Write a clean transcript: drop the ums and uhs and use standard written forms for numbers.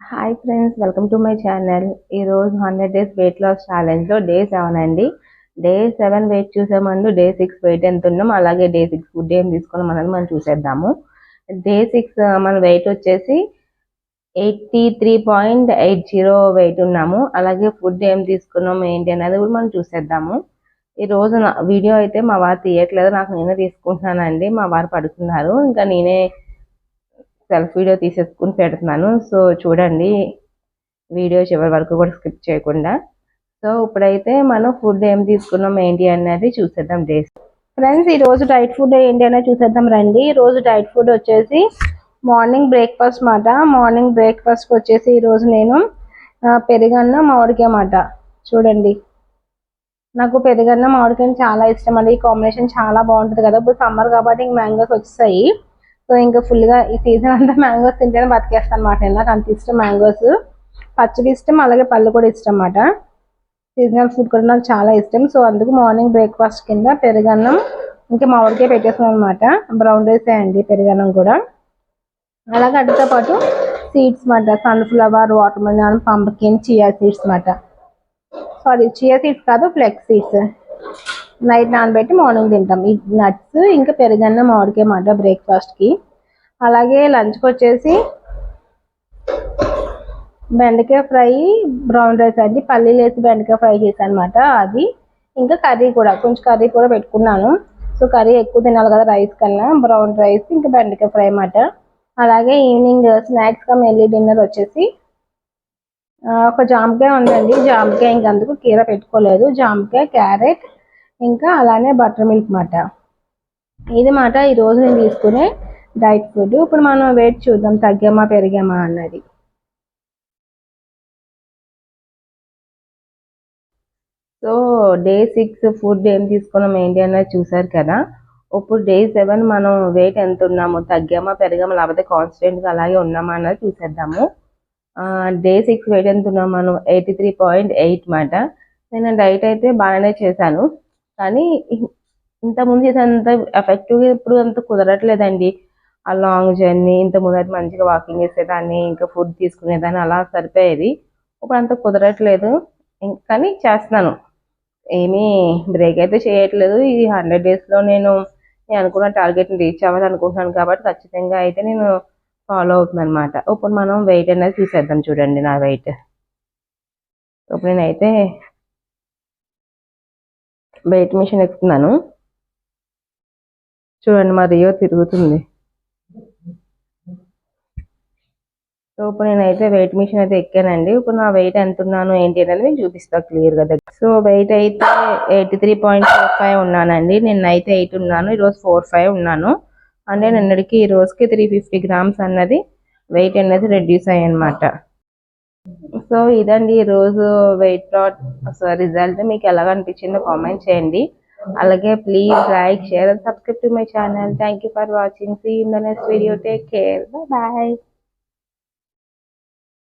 Hi friends, welcome to my channel. ఈరోజు 100 days weight loss ఛాలెంజ్లో day 7 అండి. Day 7 wait చూసే ముందు డే 6 వెయిట్ ఎంత ఉన్నాం, అలాగే డే 6 ఫుడ్ ఏం తీసుకున్నాం అనేది మనం చూసేద్దాము. డే 6 మన వెయిట్ వచ్చేసి 83.80 వెయిట్ ఉన్నాము. అలాగే ఫుడ్ ఏం తీసుకున్నాం ఏంటి అనేది కూడా మనం చూసేద్దాము. ఈ రోజు వీడియో అయితే మా వారు తీయట్లేదు, నాకు నేనే తీసుకుంటున్నానండి. మా వారు పడుకున్నారు, ఇంకా నేనే సెల్ఫ్ వీడియో తీసేసుకుని పెడుతున్నాను. సో చూడండి, వీడియో చివరి వరకు కూడా స్కిప్ చేయకుండా. సో ఇప్పుడైతే మనం ఫుడ్ ఏం తీసుకున్నాం ఏంటి అనేది చూసేద్దాం. డేస్ ఫ్రెండ్స్, ఈ రోజు డైట్ ఫుడ్ ఏంటి అనేది చూసేద్దాం రండి. ఈ రోజు డైట్ ఫుడ్ వచ్చేసి మార్నింగ్ బ్రేక్ఫాస్ట్ మాట. మార్నింగ్ బ్రేక్ఫాస్ట్ వచ్చేసి ఈరోజు నేను పెరుగన్నం మామిడికాయ మాట. చూడండి, నాకు పెరుగన్నం మామిడికాయ చాలా ఇష్టం అండి. ఈ కాంబినేషన్ చాలా బాగుంటుంది కదా. ఇప్పుడు సమ్మర్ కాబట్టి ఇంక మ్యాంగోస్ వచ్చేసాయి. సో ఇంకా ఫుల్గా ఈ సీజన్ అంతా మ్యాంగోస్ తింటేనే బతికేస్తాను అనమాట. నాకు అంత ఇష్టం మ్యాంగోస్. పచ్చివి ఇష్టం, అలాగే పళ్ళు కూడా ఇష్టం అన్నమాట. సీజనల్ ఫుడ్ కూడా నాకు చాలా ఇష్టం. సో అందుకు మార్నింగ్ బ్రేక్ఫాస్ట్ కింద పెరుగన్నం ఇంకా మామిడికాయ పెట్టేస్తున్నాను అనమాట. బ్రౌన్ రైస్ అండి పెరుగన్నం కూడా. అలాగే వాటితో పాటు సీడ్స్ మాట. Sunflower, water melon, pumpkin, chia seeds మాట. సారీ, చియా సీడ్స్ కాదు, ఫ్లెక్స్ సీడ్స్. నైట్ నానబెట్టి మార్నింగ్ తింటాం. ఈ నట్స్ ఇంకా పెరుగన్నం మామిడికాయ మాట బ్రేక్ఫాస్ట్కి. అలాగే లంచ్కి వచ్చేసి బెండకాయ ఫ్రై, బ్రౌన్ రైస్ అండి. పల్లీలు వేసి బెండకాయ ఫ్రై చేశాను అనమాట. అది ఇంకా కర్రీ కూడా, కొంచెం కర్రీ కూడా పెట్టుకున్నాను. సో కర్రీ ఎక్కువ తినాలి కదా రైస్ కన్నా. బ్రౌన్ రైస్ ఇంకా బెండకాయ ఫ్రై అన్నమాట. అలాగే ఈవినింగ్ స్నాక్స్గా మెల్లి డిన్నర్ వచ్చేసి ఒక జామకాయ ఉందండి. జామకాయ ఇంకా అందుకు కీర పెట్టుకోలేదు. జామకాయ, క్యారెట్ ఇంకా అలానే బటర్ మిల్క్ మాట. ఇది మాట ఈరోజు నేను తీసుకునే డైట్ ఫుడ్. ఇప్పుడు మనం వెయిట్ చూద్దాం, తగ్గామా పెరిగామా అన్నది. సో డే 6 ఫుడ్ ఏం తీసుకున్నాం ఏంటి అన్నది చూసారు కదా. ఇప్పుడు డే 7 మనం వెయిట్ ఎంత ఉన్నాము, తగ్గామా పెరిగామా లేకపోతే కాన్స్టెంట్గా అలాగే ఉన్నామా అన్నది చూసేద్దాము. డే 6 వెయిట్ ఎంత ఉన్నాం మనం, 83.8 మాట. నేను డైట్ అయితే బాగానే చేశాను, కానీ ఇంతకుముందు చేసేంత ఎఫెక్టివ్గా ఇప్పుడు అంత కుదరట్లేదండి. ఆ లాంగ్ జర్నీ, ఇంతకుముందు అయితే మంచిగా వాకింగ్ చేసేదాన్ని, ఇంకా ఫుడ్ తీసుకునేదాన్ని, అలా సరిపోయేది. ఇప్పుడు అంత కుదరట్లేదు, కానీ చేస్తున్నాను. ఏమీ బ్రేక్ అయితే చేయట్లేదు. ఈ 100 డేస్లో నేను అనుకున్న టార్గెట్ని రీచ్ అవ్వాలనుకుంటున్నాను కాబట్టి ఖచ్చితంగా అయితే నేను ఫాలో అవుతుంది అనమాట. ఇప్పుడు మనం వెయిట్ అనేది చూసేద్దాం. చూడండి నా వెయిట్. ఇప్పుడు నేనైతే వెయిట్ మిషన్ ఎక్కుతున్నాను. చూడండి, మా రియో తిరుగుతుంది. సో ఇప్పుడు నేనైతే వెయిట్ మిషన్ అయితే ఎక్కానండి. ఇప్పుడు నా వెయిట్ ఎంత ఉన్నాను ఏంటి అనేది నేను చూపిస్తాను క్లియర్గా. సో వెయిట్ అయితే 83.45 ఉన్నానండి. నిన్నైతే 8 ఉన్నాను, ఈరోజు 45 ఉన్నాను. అంటే నిన్నటికి ఈ రోజుకి 350 గ్రామ్స్ అన్నది వెయిట్ అనేది రెడ్యూస్ అయ్యి అనమాట. సో ఇదండి ఈరోజు వెయిట్ లాస్ రిజల్ట్. మీకు ఎలాగ అనిపించిందో కామెంట్ చేయండి. అలాగే please like, share and subscribe to my channel. Thank you for watching. See you in the next video. Take care. Bye.